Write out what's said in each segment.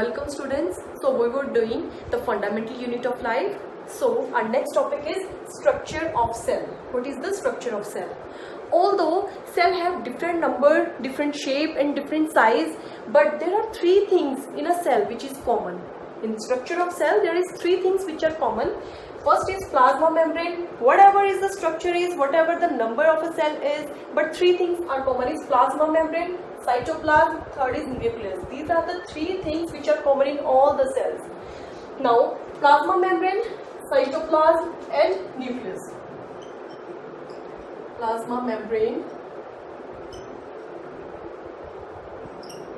Welcome students. So we were doing the fundamental unit of life. So our next topic is structure of cell. What is the structure of cell? Although cell have different number, different shape and different size, but there are three things in a cell which is common. In structure of cell there is three things which are common. First is plasma membrane. Whatever is the structure is, whatever the number of a cell is, but three things are common is plasma membrane, cytoplasm, third is nucleus. These are the three things which are common in all the cells. Now plasma membrane, cytoplasm and nucleus. Plasma membrane,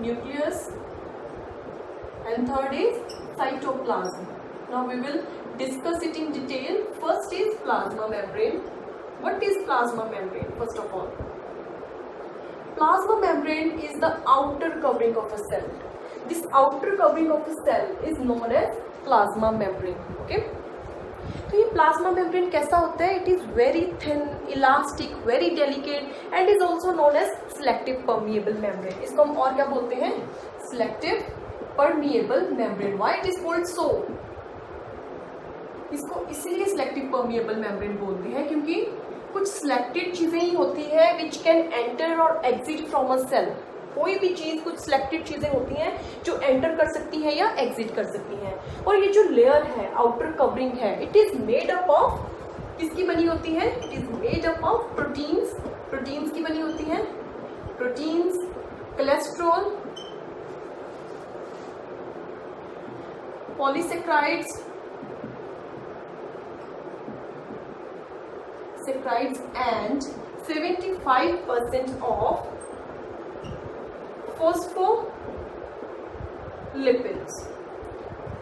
nucleus and third is cytoplasm. Now we will discuss it in detail. First is plasma membrane. What is plasma membrane? First of all, plasma membrane is the outer covering of a cell. This outer covering of a cell is known as plasma membrane. Okay. तो ये plasma membrane कैसा होता है? It is very thin, elastic, very delicate and is also known as selective permeable membrane. इसको हम और क्या बोलते हैं? Selective permeable membrane. Why it is called so? इसको इसीलिए सिलेक्टिव परमिएबल मेम्ब्रेन बोलते हैं क्योंकि कुछ सिलेक्टेड चीजें ही होती है विच कैन एंटर और एग्जिट फ्रॉम अ सेल. कोई भी चीज, कुछ सिलेक्टेड चीजें होती हैं जो एंटर कर सकती है या एग्जिट कर सकती हैं. और ये जो लेयर है, आउटर कवरिंग है, it is made up of, किसकी बनी होती है? It is made up of proteins. Proteins की बनी होती है. Proteins, cholesterol, polysaccharides, saccharides and 75% of phospholipids.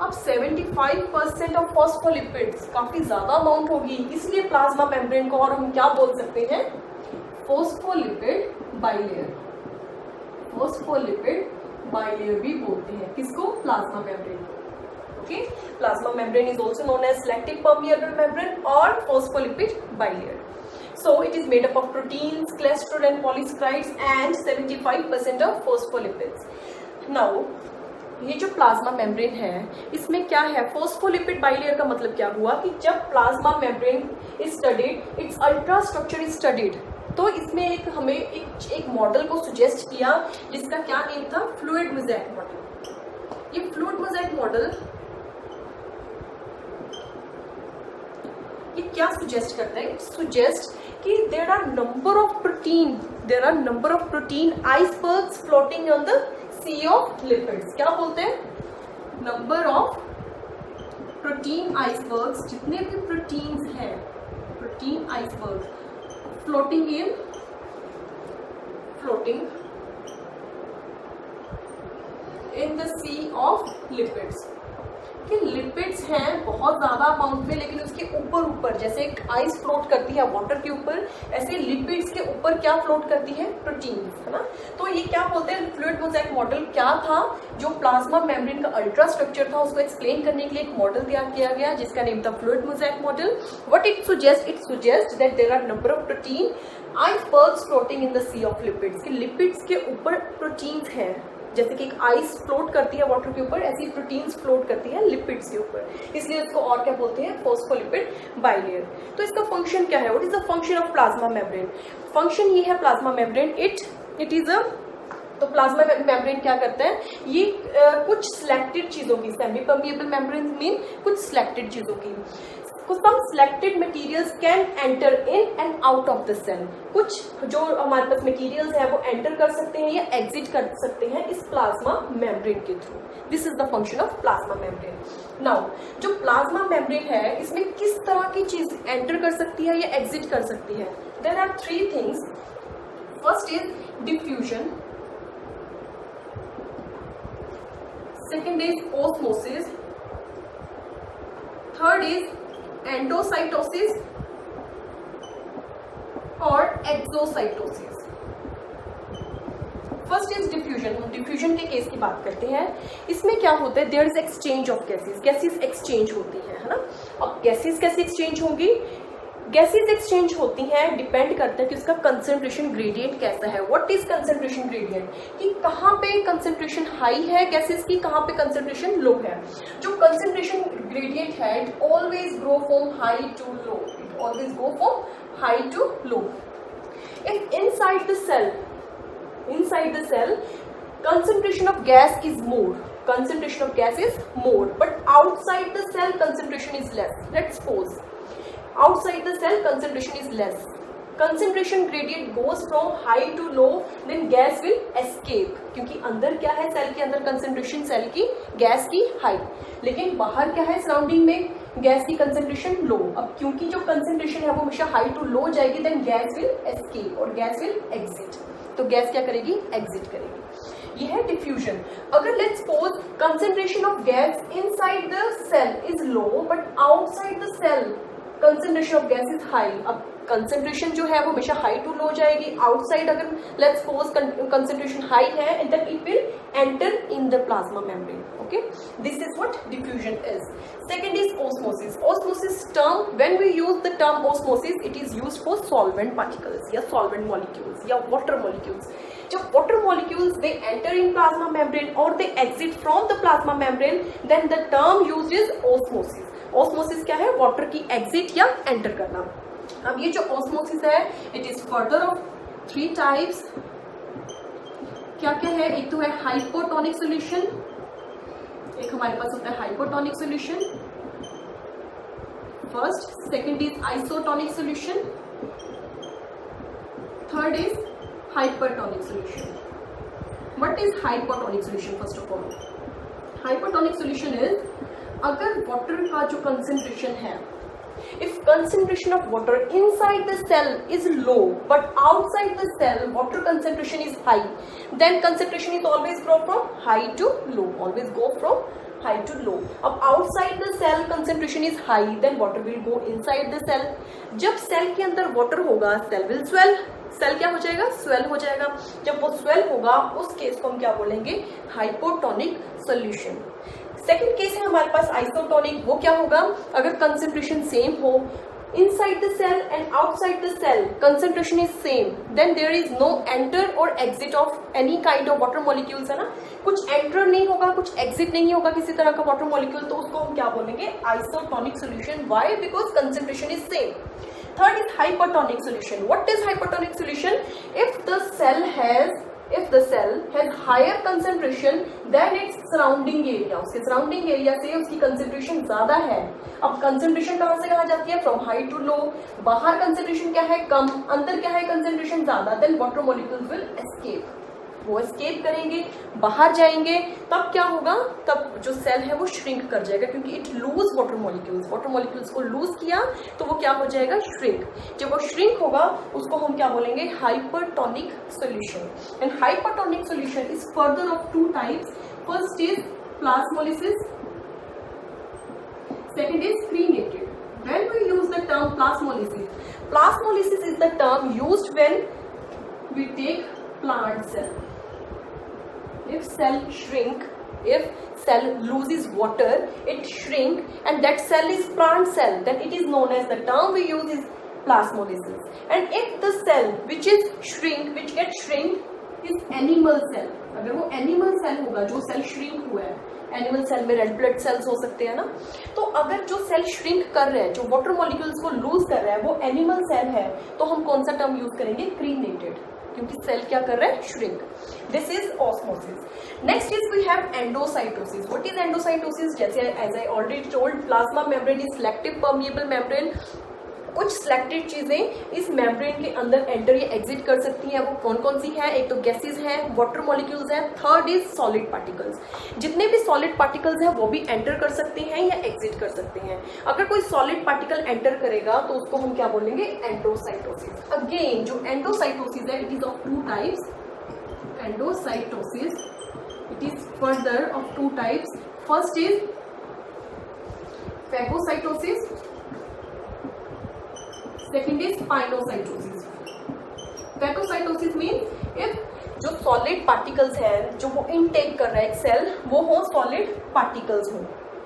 अब 75% ऑफ फॉस्फोलिपिड्स काफी ज्यादा अमाउंट होगी, इसलिए प्लाज्मा मेम्ब्रेन को और हम क्या बोल सकते हैं? Phospholipid bilayer. फॉस्फोलिपिड बाइलेयर भी बोलते हैं किसको? Plasma membrane. Okay. Plasma membrane is also known as selective permeable membrane और phospholipid bilayer. So it is made up of proteins, cholesterol and polysaccharides and 75% of phospholipids. Now ये जो plasma membrane है इसमें क्या है? फोस्फोलिपिड बाइलेयर का मतलब क्या हुआ कि जब plasma membrane is studied, it's ultra structure is studied, तो इसमें हमें एक मॉडल को सुजेस्ट किया जिसका क्या नेम था? Fluid mosaic model. ये फ्लूइड मोज़ेक मॉडल ये क्या सुजेस्ट करता है? इट सुजेस्ट कि there are number of protein icebergs floating on the sea of lipids. क्या बोलते हैं? नंबर ऑफ प्रोटीन आइसबर्ग्स, जितने भी प्रोटीन्स हैं, protein icebergs floating in the sea of lipids. कि लिपिड्स हैं बहुत ज्यादा अमाउंट में, लेकिन उसके ऊपर जैसे एक आइस फ्लोट करती है वाटर के ऊपर, ऐसे लिपिड्स के ऊपर क्या फ्लोट करती है? प्रोटीन, है ना. तो ये क्या बोलते हैं? फ्लूइड मोज़ेक मॉडल क्या था? जो प्लाज्मा मेम्ब्रेन का अल्ट्रा स्ट्रक्चर था उसको एक्सप्लेन करने के लिए एक मॉडल तैयार किया गया जिसका नेम था fluid mosaic model. What it suggest that there are number of protein icebergs floating in the sea of lipids. कि लिपिड्स के ऊपर प्रोटीन्स हैं, जैसे कि एक आइस फ्लोट करती है वाटर के ऊपर, ऐसी प्रोटीन्स फ्लोट करती है लिपिड्स के ऊपर, इसलिए उसको और क्या बोलते हैं? Phospholipid bilayer. तो इसका फंक्शन क्या है? What is the function of plasma membrane? Function ये है plasma membrane, it is a, तो प्लाज्मा मेम्ब्रेन क्या करता है? ये कुछ सिलेक्टेड चीजों की, सेमी परमिएबल मेम्ब्रेन मीन कुछ सिलेक्टेड चीजों की, some selected materials can enter in and out of the cell. कुछ जो हमारे पास मटेरियल्स हैं वो एंटर कर सकते हैं या एग्जिट कर सकते हैं इस प्लाज्मा मेम्ब्रेन के through. This is the function of plasma membrane. Now जो प्लाज्मा मेम्ब्रेन है इसमें किस तरह की चीज एंटर कर सकती है या एग्जिट कर सकती है? There are three things. First is diffusion, second is osmosis, third is endocytosis और एक्सोसाइटोसिस. First is diffusion. हम डिफ्यूजन के केस की बात करते हैं. इसमें क्या होता है? There is exchange of gases. Gases exchange होती है ना. अब गैसेस कैसे एक्सचेंज होंगी? गैसेस एक्सचेंज होती हैं, डिपेंड करता है कि उसका कंसंट्रेशन ग्रेडियंट कैसा है. व्हाट इज कंसंट्रेशन ग्रेडियंट, कि कहाँ पे कंसंट्रेशन हाई है गैसेस की, कहाँ पे कंसंट्रेशन लो है. जो कंसंट्रेशन ग्रेडियंट है it always go from high to low, it always go from high to low. If inside the cell concentration of gas is more, but outside the cell concentration is less. Let's suppose outside the cell concentration is less, concentration gradient goes from high to low, then gas will escape. क्योंकि अंदर क्या है, cell के अंदर concentration cell की gas की high, लेकिन बाहर क्या है, सराउंडिंग में गैस की कंसंट्रेशन लो. अब क्योंकि जो कंसंट्रेशन है वो हमेशा हाई टू लो जाएगी, देन गैस विल एस्केप और गैस विल एग्जिट. तो गैस क्या करेगी, एग्जिट करेगी. ये है डिफ्यूजन. अगर let's suppose concentration of gas inside the cell is low but outside the cell concentration of gas is high. अब कंसंट्रेशन जो है वो हमेशा हाई टू लो जाएगी. आउटसाइड अगर लेट्स सपोज कंसंट्रेशन हाई है and then it will enter in the plasma membrane. Okay, this is what diffusion is. Second is osmosis. Osmosis term, when we use the term osmosis it is used for solvent particles या solvent molecules या water molecules. जब water molecules they enter in plasma membrane or they exit from the plasma membrane, then the term used is osmosis. Osmosis क्या है, water की exit या enter करना. अब ये जो osmosis है it is further of 3 types. क्या क्या है, एक तो है hypotonic solution, एक हमारे पास होता है hypotonic solution first, second is isotonic solution, third is hypertonic solution. What is hypertonic solution? First of all, hypertonic solution is अगर water का जो concentration है, if concentration of water inside the cell is low but outside the cell water concentration is high, then concentration is always go from high to low, always go from high to low. अब outside the cell concentration is high, then water will go inside the cell. जब cell के अंदर water होगा cell will swell. Cell क्या हो जाएगा, swell हो जाएगा. जब वो स्वेल होगा उस केस को हम क्या बोलेंगे, हाइपोटोनिक सॉल्यूशन. सेकंड केस है हमारे पास आइसोटोनिक. वो क्या होगा, अगर कंसंट्रेशन सेम हो inside the cell and outside the cell concentration is same, then there is no enter or exit of any kind of water molecules. है ना, कुछ enter नहीं होगा, कुछ exit नहीं होगा किसी तरह का water molecule, तो उसको हम क्या बोलेंगे, isotonic solution. Why? Because concentration is same. Third is hypertonic solution. What is hypertonic solution? If the cell has higher concentration than its surrounding area, उसके surrounding area से उसकी concentration ज़्यादा है. अब concentration कहाँ से कहाँ जाती है, from high to low. बाहर concentration क्या है, कम, अंदर क्या है, concentration ज़्यादा. Then water molecules will escape. वो escape करेंगे, बाहर जाएंगे, तब क्या होगा, तब जो सेल है वो श्रिंक कर जाएगा, क्योंकि इट लूज वाटर मॉलिक्यूल्स को लूज किया तो वो क्या हो जाएगा, श्रिंक. जब वो श्रिंक होगा उसको हम क्या बोलेंगे, hypertonic solution. And hypertonic solution is further of 2 types. First is plasmolysis, second is crenated. When we use the term plasmolysis is the term used when we take plant cell. If cell shrink, if cell loses water, it shrink, and that cell is plant cell, then it is known as, the term we use is plasmolysis. And if the cell which gets shrink is animal cell, अगर वो animal cell होगा, जो cell shrink हुआ है, animal cell में red blood cells हो सकते हैं ना, तो अगर जो सेल श्रिंक कर रहे हैं, जो वाटर मॉलिक्यूल्स को लूज कर रहा है, वो एनिमल सेल है, तो हम कौन सा टर्म यूज करेंगे, क्रीनेटेड, क्योंकि सेल क्या कर रहा है, shrink. This is osmosis. Next is we have endocytosis. What is endocytosis? जैसे as I already told, plasma membrane is selective permeable membrane. कुछ सिलेक्टेड चीजें इस मेम्ब्रेन के अंदर एंटर या एग्जिट कर सकती हैं. वो कौन कौन सी हैं? एक तो गैसेज हैं, वाटर मॉलिक्यूल्स हैं. Third is solid particles. जितने भी सॉलिड पार्टिकल्स हैं वो भी एंटर कर सकते हैं या एग्जिट कर सकते हैं. अगर कोई सॉलिड पार्टिकल एंटर करेगा तो उसको हम क्या बोलेंगे, एंडोसाइटोसिस. अगेन जो एंडोसाइटोसिस है, it is of 2 types. Endocytosis it is further of 2 types. First is phagocytosis, second is pinocytosis. Phagocytosis means if जो सॉलिड पार्टिकल्स हैं जो वो इनटेक कर रहा है एक सेल, वो हो सॉलिड पार्टिकल्स हो.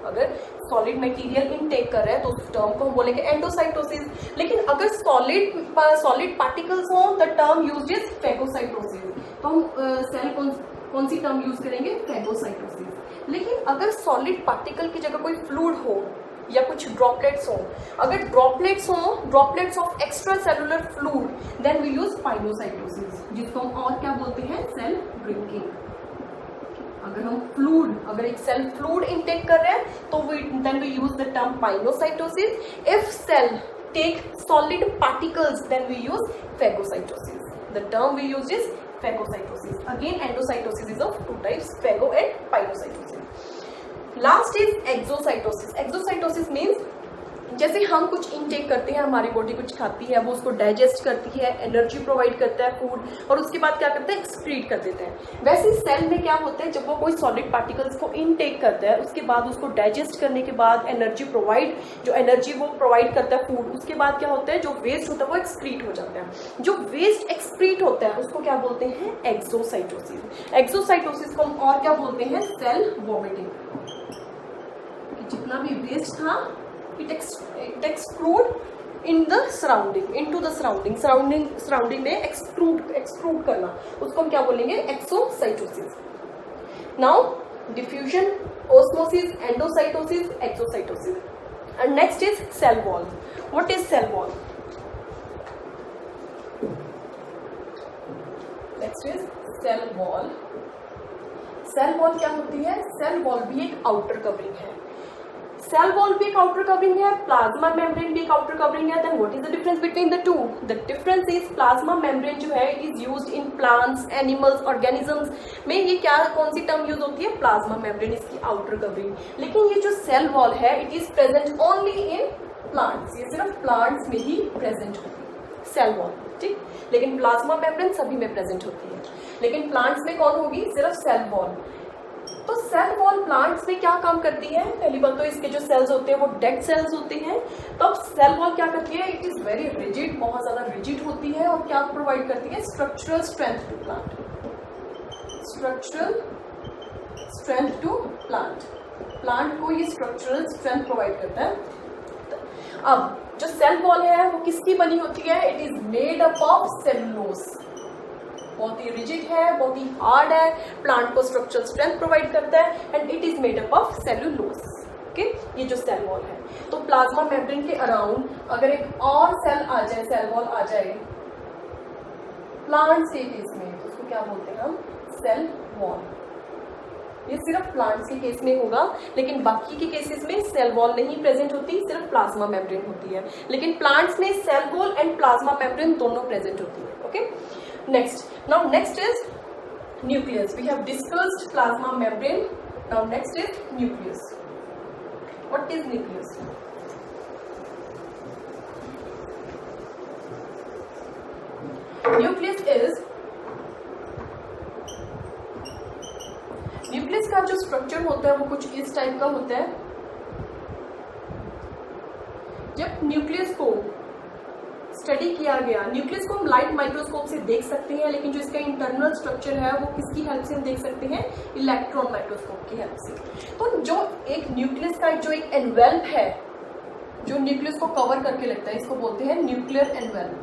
अगर सॉलिड मटेरियल इनटेक कर रहे हैं तो उस टर्म को हम बोलेंगे एंडोसाइटोसिस। लेकिन अगर सॉलिड पार्टिकल्स हो the term used is phagocytosis. तो हम सेल कौन सी टर्म यूज करेंगे? फेगोसाइटोसिस। लेकिन अगर सॉलिड पार्टिकल की जगह कोई फ्लूइड हो या कुछ ड्रॉपलेट्स हो, अगर droplets of extra cellular fluid, then we use pinocytosis, जिसको हम और क्या बोलते हैं? Cell drinking. अगर एक सेल फ्लूइड इनटेक कर रहे हैं तो then we use the term pinocytosis. If cell take solid particles then we use phagocytosis. The term we use is phagocytosis. Again, endocytosis is of two types, phago and pilocytosis. Last is exocytosis. Exocytosis means जैसे हम कुछ intake करते हैं, हमारी body कुछ खाती है, वो उसको डाइजेस्ट करती है, एनर्जी प्रोवाइड करता है फूड, और उसके बाद क्या करता है? एक्सक्रीट कर देते हैं। वैसे सेल में क्या होता है, जब वो कोई सॉलिड पार्टिकल्स को इनटेक करता है, उसके बाद उसको डाइजेस्ट करने के बाद जो एनर्जी वो प्रोवाइड करता है फूड, उसके बाद क्या होता है? जो वेस्ट होता है वो एक्सक्रीट हो जाता है। जो वेस्ट एक्सक्रीट होता है उसको क्या बोलते हैं? एक्सोसाइटोसिस। एक्सोसाइटोसिस को हम और क्या बोलते हैं? Cell vomiting. जितना भी वेस्ट था it extrude into the surrounding में extrude करना, उसको हम क्या बोलेंगे? Exocytosis. Now diffusion, osmosis, endocytosis, exocytosis, and next is cell wall. What is cell wall? Next is cell wall. Cell wall क्या होती है? सेल वॉल भी एक आउटर कवरिंग है। सेल वॉल भी एक आउटर कवरिंग है, प्लाज्मा मेम्ब्रेन भी एक आउटर कवरिंग है। Then what is the difference between the two? The difference is plasma membrane जो है it is used in plants, animals, organisms में। ये कौन सी टर्म यूज होती है? प्लाज्मा मेम्ब्रेन, इसकी आउटर कवरिंग। लेकिन ये जो सेल वॉल है it is present only in plants, ये सिर्फ प्लांट्स में ही प्रेजेंट होती है सेल वॉल, ठीक। लेकिन प्लाज्मा मेम्ब्रेन सभी में प्रेजेंट होती है, लेकिन प्लांट्स में कौन होगी? सिर्फ सेल वॉल। तो सेल वॉल प्लांट्स में क्या काम करती है? पहली बात तो इसके जो सेल्स होते हैं वो डेड सेल्स होते हैं। तो अब सेल वॉल क्या करती है? इट इज वेरी रिजिड, बहुत ज्यादा रिजिड होती है, और क्या प्रोवाइड करती है? Structural strength to plant. Structural strength to plant, plant को ये स्ट्रक्चरल स्ट्रेंथ प्रोवाइड करता है। अब जो सेल वॉल है वो किसकी बनी होती है? It is made up of cellulose. बहुत ही रिजिड है, बहुत ही हार्ड है, प्लांट को स्ट्रक्चरल स्ट्रेंथ प्रोवाइड करता है, and it is made up of cellulose. Okay, ये जो सेल वॉल है। तो प्लाज्मा मेम्ब्रेन के अराउंड अगर एक और सेल आ जाए, सेल वॉल आ जाए प्लांट्स के केस में, तो उसको क्या बोलते हैं हम? Cell wall. ये सिर्फ प्लांट्स के केस में होगा, लेकिन बाकी के केसेस में सेल वॉल नहीं प्रेजेंट होती, सिर्फ प्लाज्मा मेम्ब्रेन होती है। लेकिन प्लांट्स में cell wall and plasma membrane दोनों प्रेजेंट होती है। Okay, next is nucleus. We have discussed plasma membrane. Now next is nucleus. What is nucleus? Nucleus का जो स्ट्रक्चर होता है वो कुछ इस टाइप का होता है। जब न्यूक्लियस को स्टडी किया गया, न्यूक्लियस को हम लाइट माइक्रोस्कोप से देख सकते हैं, लेकिन जो इसका इंटरनल स्ट्रक्चर है वो किसकी हेल्प से हम देख सकते हैं? इलेक्ट्रॉन माइक्रोस्कोप की हेल्प से। तो जो एक न्यूक्लियस का जो एक एनवेल्प है, जो न्यूक्लियस को कवर करके लगता है, इसको बोलते हैं न्यूक्लियर एनवेल्प।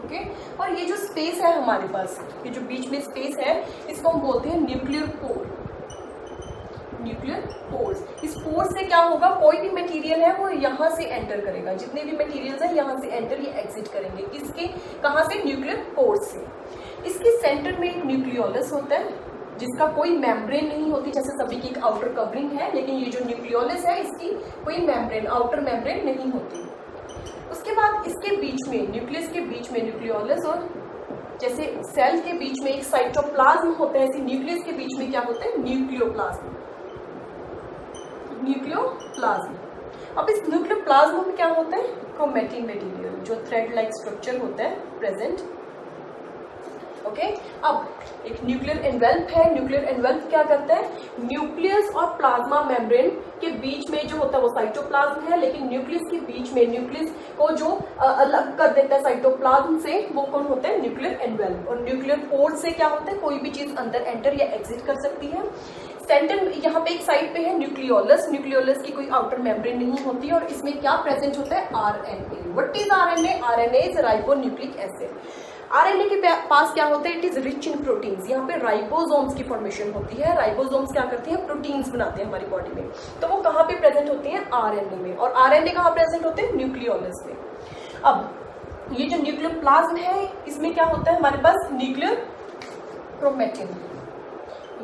ओके, और ये जो स्पेस है हमारे पास, ये जो बीच में स्पेस है, इसको हम बोलते हैं न्यूक्लियर पोर। Nuclear pores. इस पोर्स से क्या होगा? कोई भी मटेरियल है वो यहाँ से एंटर करेगा, जितने भी मटेरियल्स हैं यहाँ से एंटर, ये एग्जिट करेंगे। किसके? कहाँ से? न्यूक्लियर पोर्स से। इसके सेंटर में एक न्यूक्लियोलस होता है, जिसका कोई मेम्ब्रेन नहीं होती, जैसे सभी की एक आउटर कवरिंग है, लेकिन ये जो न्यूक्लियोलस है इसकी कोई मेम्ब्रेन, आउटर मेम्ब्रेन नहीं होती। उसके बाद इसके बीच में, न्यूक्लियस के बीच में न्यूक्लियोलस, और जैसे सेल के बीच में एक साइटोप्लाज्म होता है, ऐसे न्यूक्लियस के बीच में क्या होता है? न्यूक्लियोप्लाज्म। न्यूक्लियोप्लाज्म। अब इस न्यूक्लियोप्लाज्म में क्या होता है? क्रोमैटिन मटेरियल, जो थ्रेड लाइक स्ट्रक्चर होता है प्रेजेंट। ओके, अब एक न्यूक्लियर एनवेल्प है। न्यूक्लियर एनवेल्प क्या करता है? न्यूक्लियस और प्लाज्मा मेम्ब्रेन के बीच में जो होता है वो साइटोप्लाज्म है, लेकिन न्यूक्लियस के बीच में, न्यूक्लियस को जो अलग कर देता है साइटोप्लाज्म से, वो कौन होता है? Nuclear envelop. और न्यूक्लियर पोर से क्या होता है? कोई भी चीज अंदर एंटर या एग्जिट कर सकती है। सेंटर यहाँ पे एक साइड पे है न्यूक्लियोलस। न्यूक्लियोलस की कोई आउटर मेम्ब्रेन नहीं होती और इसमें क्या प्रेजेंट होता है, RNA. What is RNA? RNA is ribonucleic acid. RNA के पास क्या होता है, it is rich in proteins. यहाँ पे राइबोसोम्स की फॉर्मेशन होती है। राइबोसोम्स क्या करते हैं, प्रोटीन्स बनाते हैं हमारी बॉडी में। तो वो कहाँ पे प्रेजेंट होती हैं, आरएनए में। और आरएनए कहाँ प्रेजेंट होते हैं, न्यूक्लियोलस में। अब ये जो न्यूक्लियोप्लाज्म है इसमें क्या होता है हमारे पास, न्यूक्लियर क्रोमेटिन।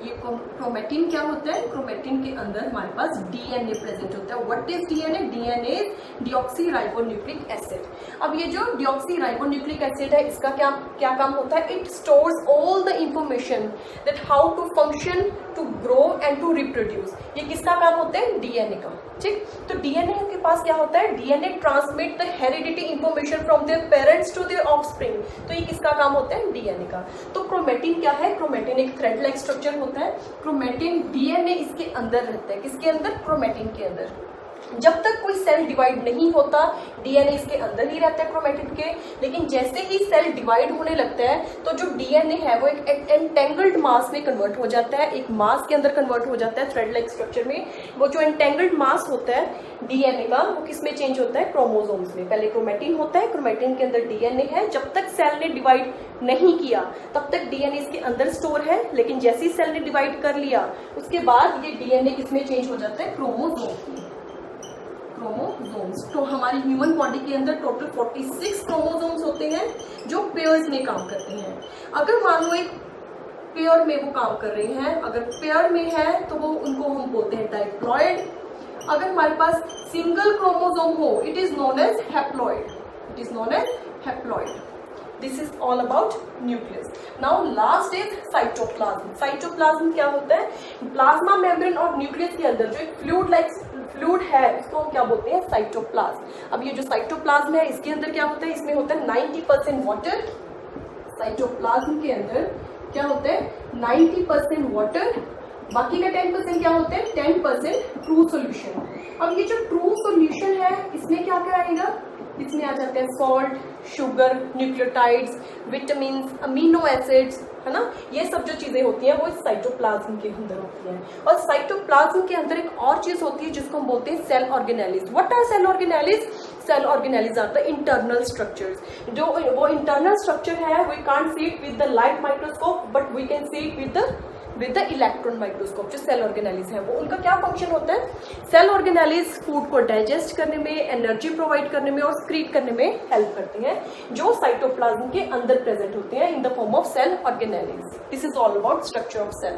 ये क्रोमेटिन क्या होता है, क्रोमेटिन के अंदर हमारे पास डीएनए प्रेजेंट होता है। What is DNA? DNA deoxy ribonucleic acid. अब ये जो डीऑक्सी राइबोन्यूक्लिक एसिड है इसका क्या काम होता है, it stores all the information that how to function, to grow and to reproduce. ये किसका काम होता है, डीएनए का। ठीक, तो डीएनए के पास क्या होता है, DNA transmit the heredity information from their parents to their offspring. तो ये किसका काम होता है, डीएनए का। तो क्रोमेटिन क्या है, क्रोमेटिन एक थ्रेड लाइक स्ट्रक्चर होता है। क्रोमेटिन डीएनए इसके अंदर रहता है, किसके अंदर, क्रोमेटिन के अंदर। जब तक कोई सेल डिवाइड नहीं होता डीएनए इसके अंदर ही रहता है क्रोमेटिन के। लेकिन जैसे ही सेल डिवाइड होने लगता है तो जो डीएनए है वो एक एंटेंगल्ड मास में कन्वर्ट हो जाता है, एक मास के अंदर कन्वर्ट हो जाता है थ्रेड लाइक स्ट्रक्चर में। वो जो एंटेंगल्ड मास होता है डीएनए का वो किस में चेंज होता है, क्रोमोसोम्स में। पहले क्रोमेटिन होता है, क्रोमेटिन के अंदर डीएनए है। जब तक सेल ने डिवाइड नहीं किया तब तक डीएनए इसके अंदर स्टोर है। लेकिन जैसे ही सेल ने डिवाइड कर लिया उसके बाद ये डीएनए किसमें चेंज हो जाता है, क्रोमोसोम्स में। क्रोमोसोम्स। तो हमारी ह्यूमन बॉडी के अंदर टोटल 46 क्रोमोसोम्स होते हैं जो पेयर्स में काम करते हैं। अगर मान लो एक पेयर में वो काम कर रहे हैं, अगर पेयर में है तो वो उनको हम बोलते हैं डाइप्लॉइड। अगर हमारे पास सिंगल क्रोमोसोम हो it is known as haploid. It is known as haploid. This is all about nucleus. Now last is cytoplasm. Cytoplasm क्या होता है, प्लाज्मा मेम्ब्रेन और न्यूक्लियस के अंदर जो एक फ्लूइड है उसको हम क्या बोलते हैं, साइटोप्लाज्म। अब ये जो साइटोप्लाज्म है इसके अंदर क्या होता है, इसमें होता है 90% वाटर। साइटोप्लाज्म के अंदर क्या होता है, 90% वाटर, बाकी का 10% क्या होता है, 10% ट्रू सोल्यूशन। अब ये जो ट्रू सोल्यूशन है इसमें क्या कराएगा, इसमें आ जाते हैं salt, sugar, nucleotides, vitamin, amino acids, है ना। ये सब जो चीजें होती हैं वो इस साइटोप्लाज्म के अंदर होती हैं। और साइटोप्लाज्म के अंदर एक और चीज होती है जिसको हम बोलते हैं cell organelles. What are cell organelles? Cell organelles are the internal structures. जो वो इंटरनल स्ट्रक्चर है we can't see it with the light microscope but we can see it with the electron microscope. जो cell organelles है वो उनका क्या function होता है, सेल ऑर्गेनेलिज फूड को डाइजेस्ट करने में, एनर्जी प्रोवाइड करने में और स्क्रीट करने में हेल्प करते हैं, जो साइटोप्लाज्म के अंदर प्रेजेंट होते हैं in the form of cell organelles. This is all about structure of cell.